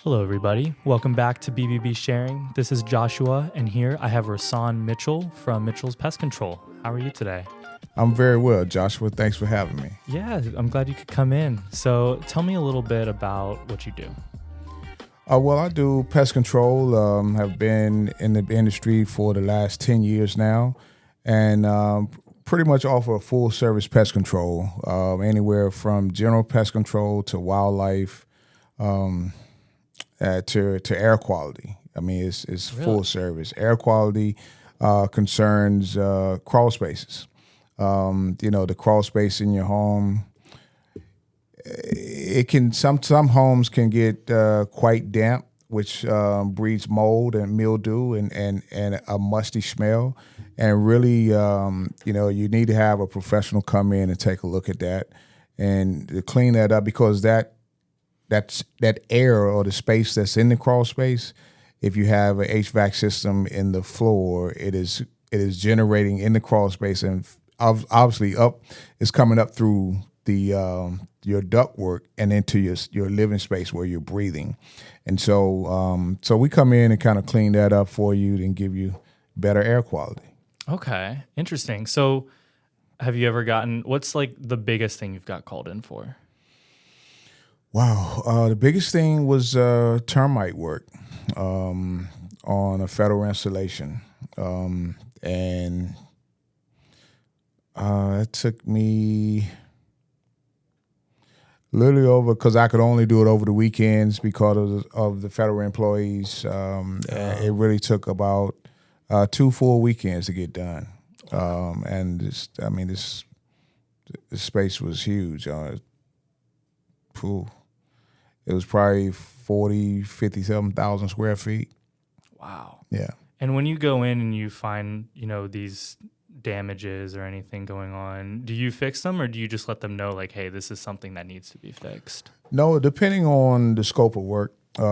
Hello, everybody. Welcome back to BBB Sharing. This is Joshua, and here I have Rahsan Mitchell from Mitchells Pest Control. How are you today? I'm very well, Joshua. Thanks for having me. Yeah, I'm glad you could come in. So tell me a little bit about what you do. Well, I do pest control. Have been in the industry for the last 10 years now, and pretty much offer full service pest control, anywhere from general pest control to wildlife, to air quality. I mean, it's Really? full service. Air quality concerns crawl spaces. The crawl space in your home. It can some homes can get quite damp, which breeds mold and mildew and a musty smell. And really, you need to have a professional come in and take a look at that and to clean that up, because that air or the space that's in the crawl space, if you have an HVAC system in the floor, it is generating in the crawl space, and obviously it's coming up through the your ductwork and into your living space where you're breathing. And so we come in and kind of clean that up for you and give you better air quality. Okay, interesting. So have you ever what's like the biggest thing you've got called in for? Wow. The biggest thing was termite work on a federal installation. And it took me literally over, because I could only do it over the weekends because of the federal employees. It really took about 2 full weekends to get done. And this space was huge. It was probably 50,000 square feet. Wow. Yeah. And when you go in and you find, these damages or anything going on, do you fix them, or do you just let them know, like, hey, this is something that needs to be fixed? No, depending on the scope of work. I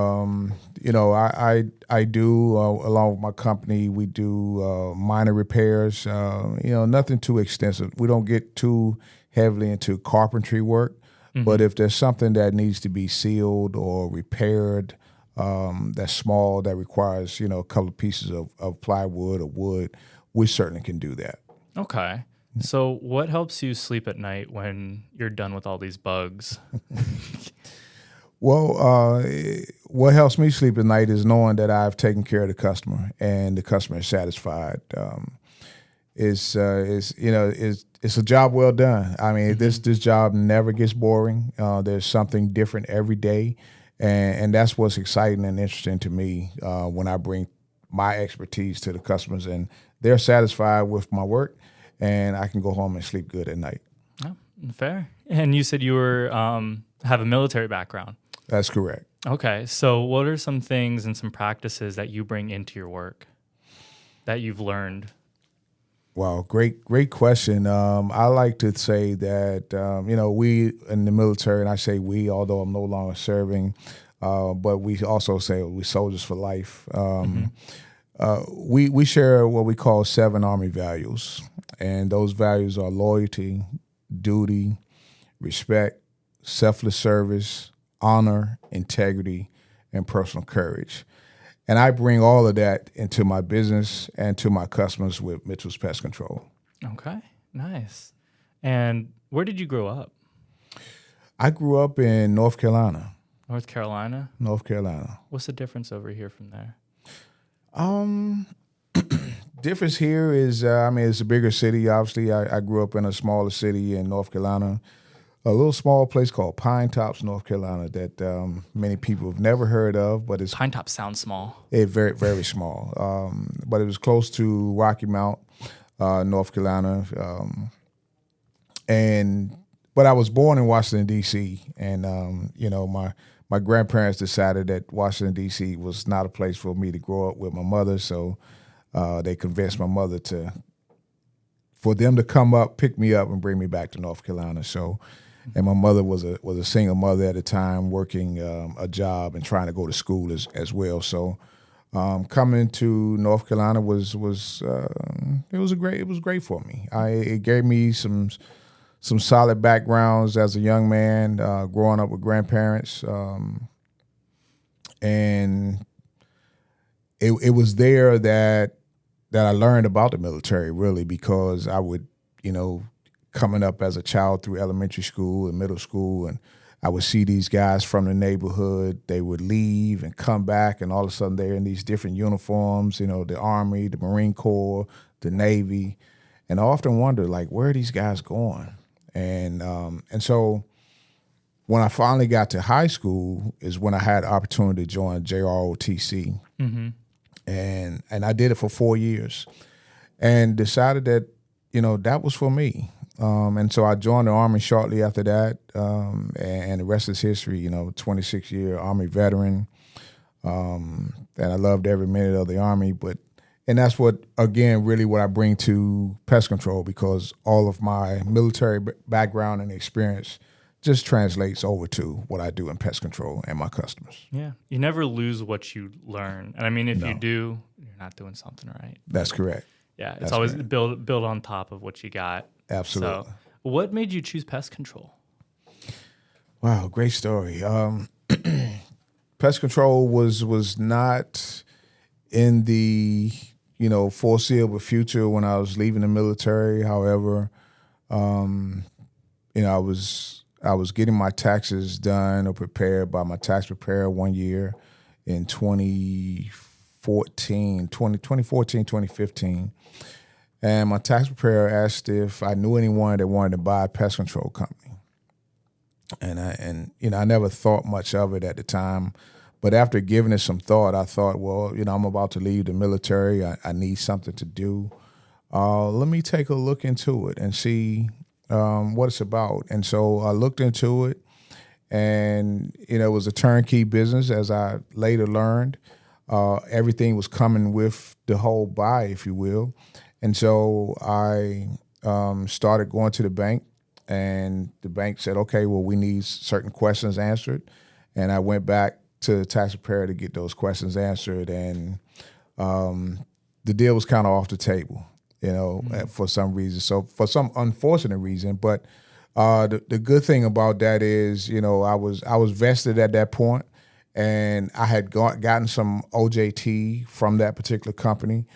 do, along with my company, we do minor repairs, nothing too extensive. We don't get too heavily into carpentry work. Mm-hmm. But if there's something that needs to be sealed or repaired, that's small, that requires, a couple of pieces of plywood or wood, we certainly can do that. Okay. So what helps you sleep at night when you're done with all these bugs? Well, what helps me sleep at night is knowing that I've taken care of the customer and the customer is satisfied. It's a job well done. I mean, mm-hmm. this job never gets boring. There's something different every day, and that's what's exciting and interesting to me when I bring my expertise to the customers, and they're satisfied with my work, and I can go home and sleep good at night. Oh, fair. And you said you were have a military background. That's correct. Okay, so what are some things and some practices that you bring into your work that you've learned? Wow, great question. I like to say that, we in the military, and I say we, although I'm no longer serving, but we also say we soldiers for life. We share what we call 7 Army values, and those values are loyalty, duty, respect, selfless service, honor, integrity, and personal courage. And I bring all of that into my business and to my customers with Mitchells Pest Control. Okay, nice. And where did you grow up? I grew up in North Carolina. North Carolina? North Carolina. What's the difference over here from there? Difference here is, it's a bigger city. Obviously, I grew up in a smaller city in North Carolina, a little small place called Pine Tops, North Carolina, that many people have never heard of. But it's Pine Tops sounds small. It's very, very small. But it was close to Rocky Mount, North Carolina. But I was born in Washington, D.C., and my grandparents decided that Washington, D.C. was not a place for me to grow up with my mother, so they convinced my mother for them to come up, pick me up, and bring me back to North Carolina. So, and my mother was a single mother at the time, working a job and trying to go to school as well. So, coming to North Carolina was great for me. It gave me some solid backgrounds as a young man, growing up with grandparents, And it was there that I learned about the military, really, because I would, coming up as a child through elementary school and middle school, and I would see these guys from the neighborhood. They would leave and come back, and all of a sudden they're in these different uniforms, the Army, the Marine Corps, the Navy. And I often wonder, like, where are these guys going? And so when I finally got to high school is when I had the opportunity to join JROTC. Mm-hmm. And I did it for 4 years and decided that, that was for me. And so I joined the Army shortly after that. And the rest is history, 26-year Army veteran. And I loved every minute of the Army. And that's what I bring to pest control, because all of my military background and experience just translates over to what I do in pest control and my customers. Yeah. You never lose what you learn. And I mean, if No. you do, you're not doing something right. That's correct. Yeah. It's That's always correct. build on top of what you got. Absolutely. So what made you choose pest control? Wow, great story. Pest control was not in the, foreseeable future when I was leaving the military. However, I was getting my taxes done or prepared by my tax preparer one year in 2015. And my tax preparer asked if I knew anyone that wanted to buy a pest control company. And I never thought much of it at the time. But after giving it some thought, I thought, well, I'm about to leave the military. I need something to do. Let me take a look into it and see what it's about. And so I looked into it, and it was a turnkey business, as I later learned. Everything was coming with the whole buy, if you will. And so I started going to the bank, and the bank said, okay, well, we need certain questions answered. And I went back to the tax preparer to get those questions answered, and the deal was kind of off the table. For some reason. So for some unfortunate reason, but the good thing about that is, I was vested at that point, and I had gotten some OJT from that particular company,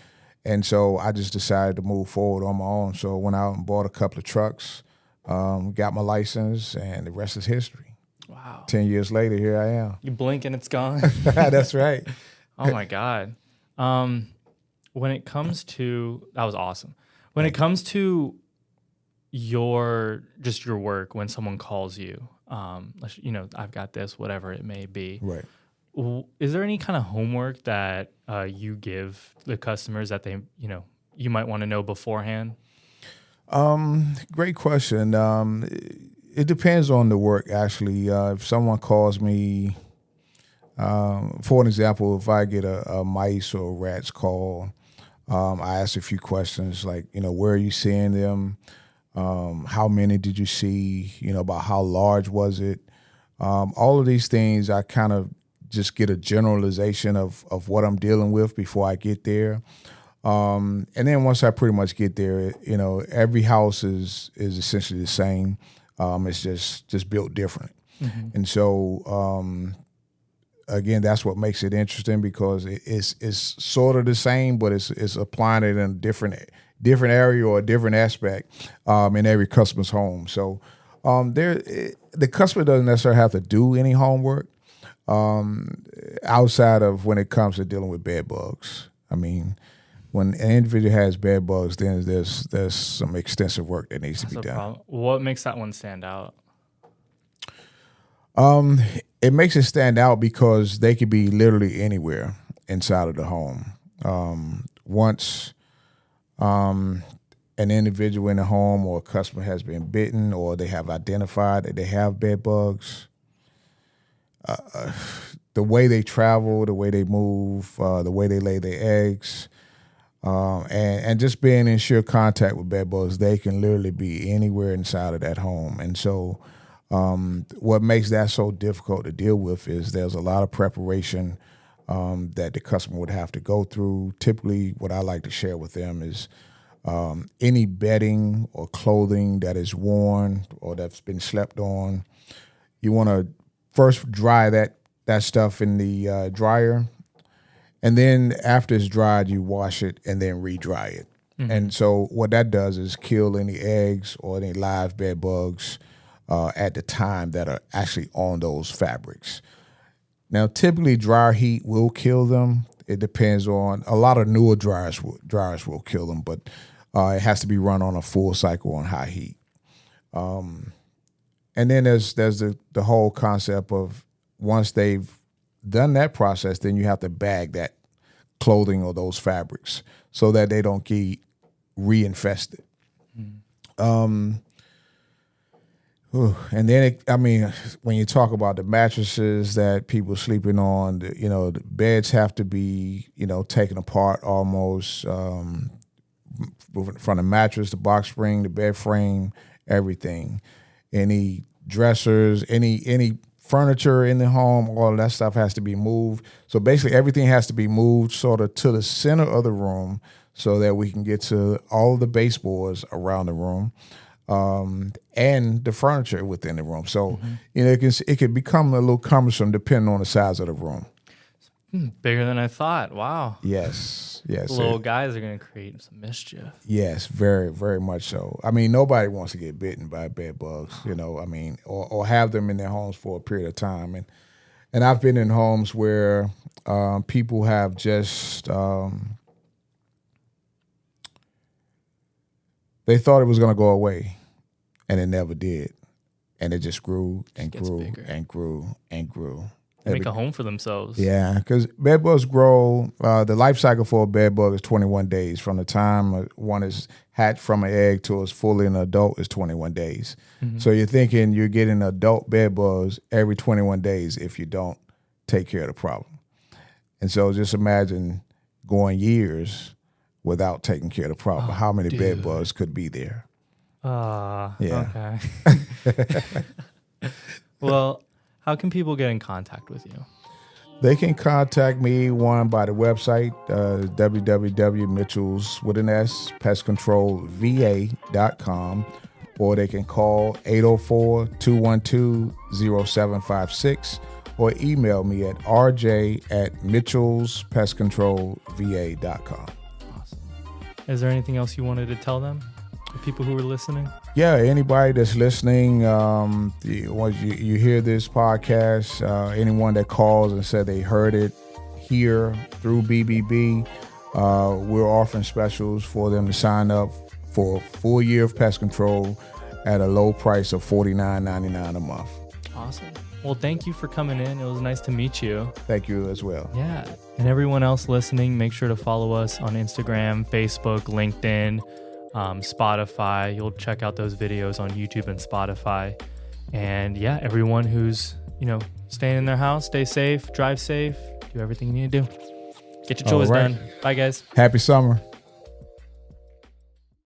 and so I just decided to move forward on my own. So I went out and bought a couple of trucks, got my license, and the rest is history. Wow. 10 years later, here I am. You blink and it's gone. That's right. Oh my God. When it comes to, that was awesome. When it comes to your work, when someone calls you, I've got this, whatever it may be. Right. Is there any kind of homework that you give the customers that they, you might want to know beforehand? Great question. It depends on the work, actually. If someone calls me, for an example, if I get a mice or rats call, I ask a few questions like, where are you seeing them? How many did you see? About how large was it? All of these things, I kind of just get a generalization of what I'm dealing with before I get there. And then once I pretty much get there, every house is essentially the same. It's just built different. Mm-hmm. And so, again, that's what makes it interesting, because it's sort of the same, but it's applying it in a different area or a different aspect in every customer's home. So the customer doesn't necessarily have to do any homework outside of when it comes to dealing with bed bugs. I mean, when an individual has bed bugs, then there's some extensive work that needs to be done. Problem. What makes that one stand out? It makes it stand out because they could be literally anywhere inside of the home. Once an individual in the home or a customer has been bitten, or they have identified that they have bed bugs, the way they travel, the way they move, the way they lay their eggs, and just being in sheer contact with bed bugs, they can literally be anywhere inside of that home. And so what makes that so difficult to deal with is there's a lot of preparation that the customer would have to go through. Typically, what I like to share with them is any bedding or clothing that is worn or that's been slept on, you want to first dry that that stuff in the dryer. And then after it's dried, you wash it and then re-dry it. And so what that does is kill any eggs or any live bed bugs at the time that are actually on those fabrics. Now, typically dryer heat will kill them. It depends on a lot of newer dryers will kill them, but it has to be run on a full cycle on high heat. And then there's the whole concept of once they've done that process, then you have to bag that clothing or those fabrics so that they don't get reinfested. And then, when you talk about the mattresses that people sleeping on, the beds have to be, taken apart almost from the mattress, the box spring, the bed frame, everything. Any dressers, any furniture in the home, all of that stuff has to be moved. So basically everything has to be moved sort of to the center of the room so that we can get to all of the baseboards around the room and the furniture within the room. So, it can become a little cumbersome depending on the size of the room. Bigger than I thought. Wow. Yes. The little guys are going to create some mischief. Yes, very, very much so. Nobody wants to get bitten by bed bugs, or have them in their homes for a period of time. And I've been in homes where people have just they thought it was going to go away, and it never did. And it just grew and grew and grew and grew. Make a home for themselves. Yeah, because bed bugs grow. The life cycle for a bed bug is 21 days. From the time one is hatched from an egg to it's fully an adult is 21 days. So you're thinking you're getting adult bed bugs every 21 days if you don't take care of the problem. And so just imagine going years without taking care of the problem. How many bed bugs could be there? Okay. Well, how can people get in contact with you? They can contact me by the website, www.mitchellspestcontrolva.com, or they can call 804-212-0756 or email me at rj@mitchellspestcontrolva.com. Awesome. Is there anything else you wanted to tell them, the people who are listening? Yeah, anybody that's listening, once you hear this podcast, anyone that calls and said they heard it here through BBB, we're offering specials for them to sign up for a full year of pest control at a low price of $49.99 a month. Awesome. Well, thank you for coming in. It was nice to meet you. Thank you as well. Yeah. And everyone else listening, make sure to follow us on Instagram, Facebook, LinkedIn, Spotify. You'll check out those videos on YouTube and Spotify. And yeah, everyone who's, staying in their house, stay safe, drive safe, do everything you need to do. Get your chores done. Bye, guys. Happy summer.